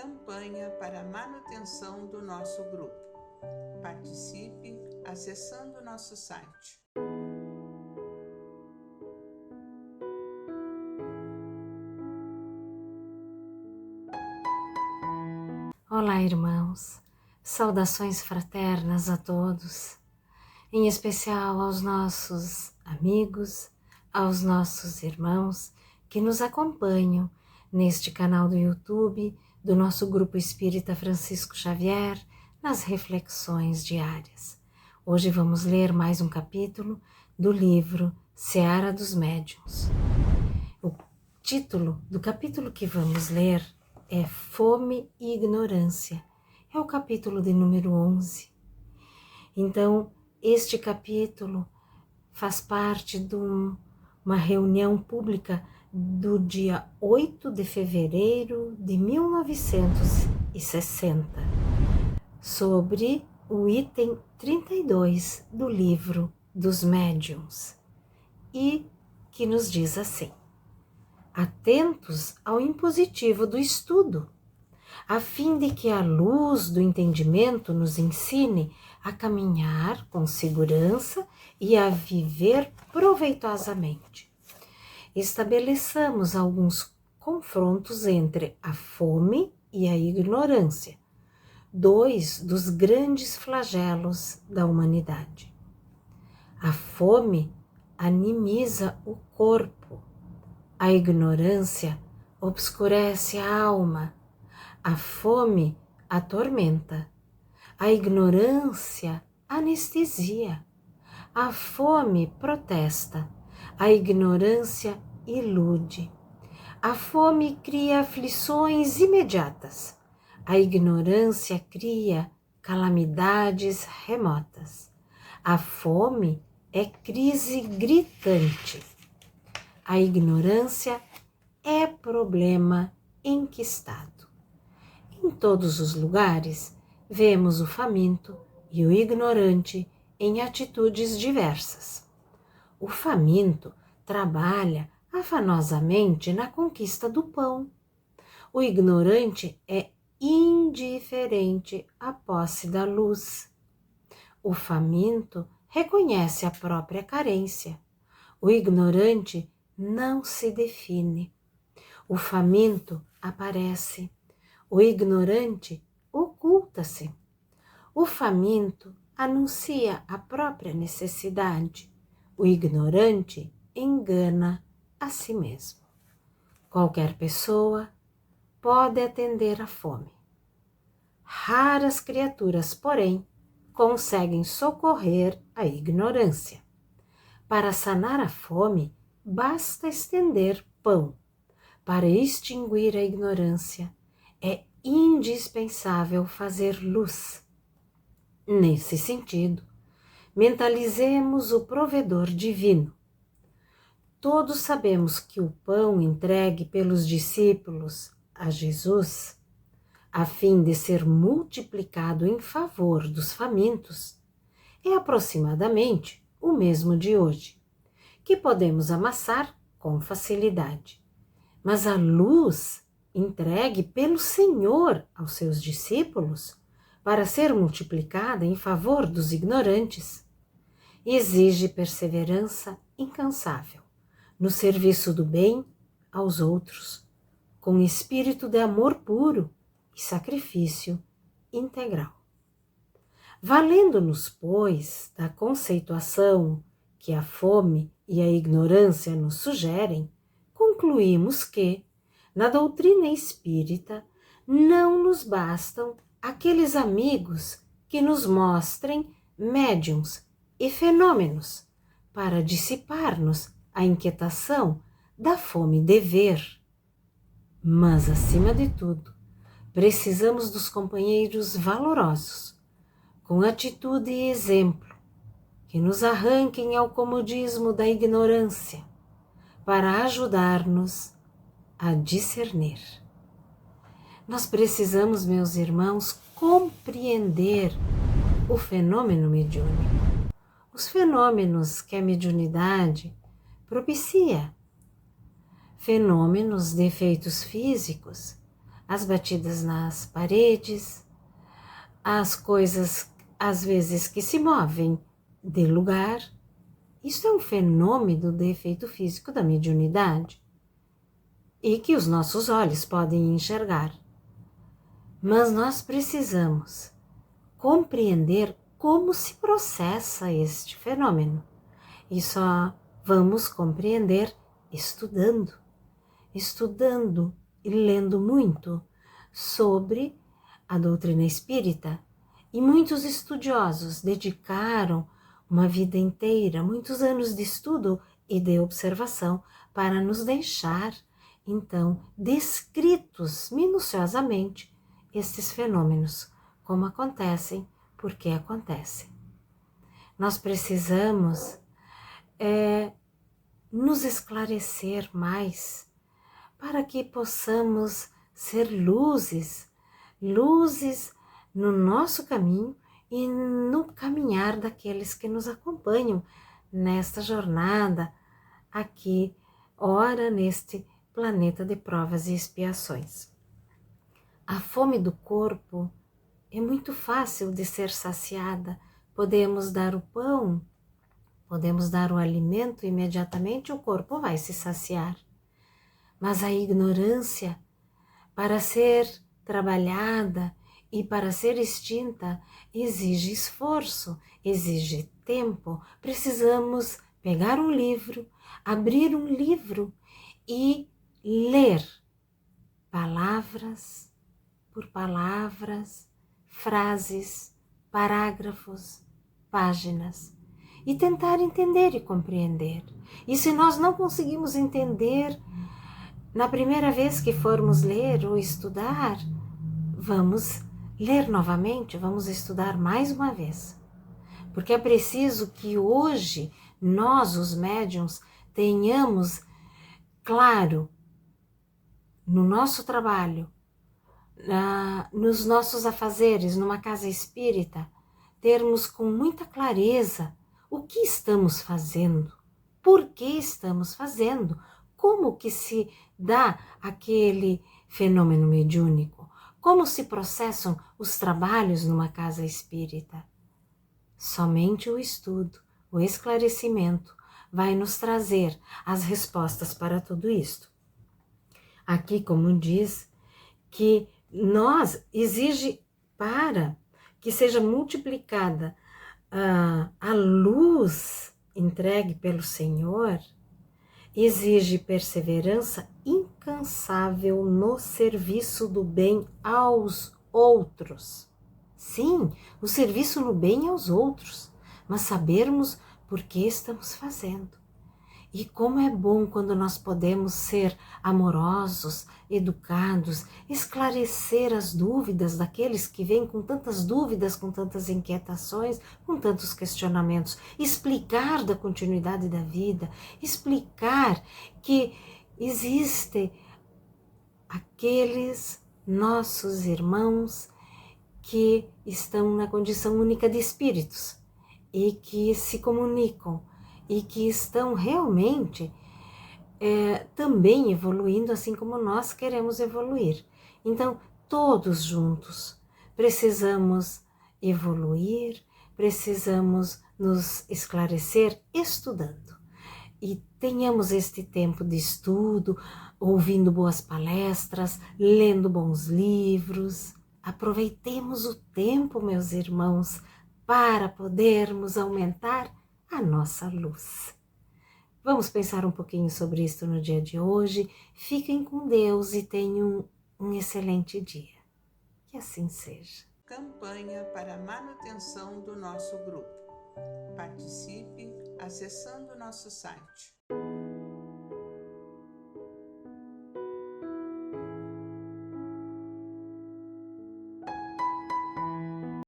campanha para a manutenção do nosso grupo. Participe acessando nosso site. Olá, irmãos. Saudações fraternas a todos, em especial aos nossos amigos, aos nossos irmãos que nos acompanham neste canal do YouTube do nosso Grupo Espírita Francisco Xavier, nas reflexões diárias. Hoje vamos ler mais um capítulo do livro Seara dos Médiuns. O título do capítulo que vamos ler é Fome e Ignorância. É o capítulo de número 11. Então, este capítulo faz parte de uma reunião pública do dia 8 de fevereiro de 1960, sobre o item 32 do livro dos Médiuns, e que nos diz assim: atentos ao impositivo do estudo, a fim de que a luz do entendimento nos ensine a caminhar com segurança e a viver proveitosamente. Estabeleçamos alguns confrontos entre a fome e a ignorância, dois dos grandes flagelos da humanidade. A fome animiza o corpo, a ignorância obscurece a alma. A fome atormenta, a ignorância anestesia, a fome protesta, a ignorância ilude, a fome cria aflições imediatas, a ignorância cria calamidades remotas, a fome é crise gritante, a ignorância é problema enquistado. Em todos os lugares, vemos o faminto e o ignorante em atitudes diversas. O faminto trabalha afanosamente na conquista do pão. O ignorante é indiferente à posse da luz. O faminto reconhece a própria carência. O ignorante não se define. O faminto aparece. O ignorante oculta-se. O faminto anuncia a própria necessidade. O ignorante engana a si mesmo. Qualquer pessoa pode atender à fome. Raras criaturas, porém, conseguem socorrer a ignorância. Para sanar a fome, basta estender pão. Para extinguir a ignorância, é indispensável fazer luz. Nesse sentido, mentalizemos o provedor divino. Todos sabemos que o pão entregue pelos discípulos a Jesus, a fim de ser multiplicado em favor dos famintos, é aproximadamente o mesmo de hoje, que podemos amassar com facilidade. Mas a luz entregue pelo Senhor aos seus discípulos para ser multiplicada em favor dos ignorantes, exige perseverança incansável no serviço do bem aos outros, com espírito de amor puro e sacrifício integral. Valendo-nos, pois, da conceituação que a fome e a ignorância nos sugerem, concluímos que, na doutrina espírita, não nos bastam aqueles amigos que nos mostrem médiuns e fenômenos para dissipar-nos a inquietação da fome de ver. Mas, acima de tudo, precisamos dos companheiros valorosos, com atitude e exemplo, que nos arranquem ao comodismo da ignorância, para ajudar-nos a discernir. Nós precisamos, meus irmãos, compreender o fenômeno mediúnico, os fenômenos que a mediunidade propicia, fenômenos de efeitos físicos, as batidas nas paredes, as coisas às vezes que se movem de lugar. Isso é um fenômeno do efeito físico da mediunidade e que os nossos olhos podem enxergar. Mas nós precisamos compreender como se processa este fenômeno. E só vamos compreender estudando e lendo muito sobre a doutrina espírita. E muitos estudiosos dedicaram uma vida inteira, muitos anos de estudo e de observação para nos deixar, então, descritos minuciosamente estes fenômenos, como acontecem, por que acontecem. Nós precisamos nos esclarecer mais para que possamos ser luzes no nosso caminho e no caminhar daqueles que nos acompanham nesta jornada aqui, ora neste planeta de provas e expiações. A fome do corpo é muito fácil de ser saciada. Podemos dar o pão, podemos dar o alimento, imediatamente o corpo vai se saciar. Mas a ignorância, para ser trabalhada e para ser extinta, exige esforço, exige tempo. Precisamos pegar um livro, abrir um livro e ler palavras por palavras, frases, parágrafos, páginas, e tentar entender e compreender. E se nós não conseguimos entender na primeira vez que formos ler ou estudar, vamos ler novamente, vamos estudar mais uma vez. Porque é preciso que hoje nós, os médiuns, tenhamos claro no nosso trabalho, nos nossos afazeres, numa casa espírita, termos com muita clareza o que estamos fazendo, por que estamos fazendo, como que se dá aquele fenômeno mediúnico, como se processam os trabalhos numa casa espírita. Somente o estudo, o esclarecimento vai nos trazer as respostas para tudo isto. Aqui, como diz, que exige para que seja multiplicada a luz entregue pelo Senhor, exige perseverança incansável no serviço do bem aos outros. Sim, o serviço no bem aos outros, mas sabermos por que estamos fazendo. E como é bom quando nós podemos ser amorosos, educados, esclarecer as dúvidas daqueles que vêm com tantas dúvidas, com tantas inquietações, com tantos questionamentos, explicar da continuidade da vida, explicar que existe aqueles nossos irmãos que estão na condição única de espíritos e que se comunicam e que estão realmente também evoluindo assim como nós queremos evoluir. Então, todos juntos precisamos evoluir, precisamos nos esclarecer estudando. E tenhamos este tempo de estudo, ouvindo boas palestras, lendo bons livros. Aproveitemos o tempo, meus irmãos, para podermos aumentar a nossa luz. Vamos pensar um pouquinho sobre isso no dia de hoje. Fiquem com Deus e tenham um excelente dia. Que assim seja. Campanha para a manutenção do nosso grupo. Participe acessando nosso site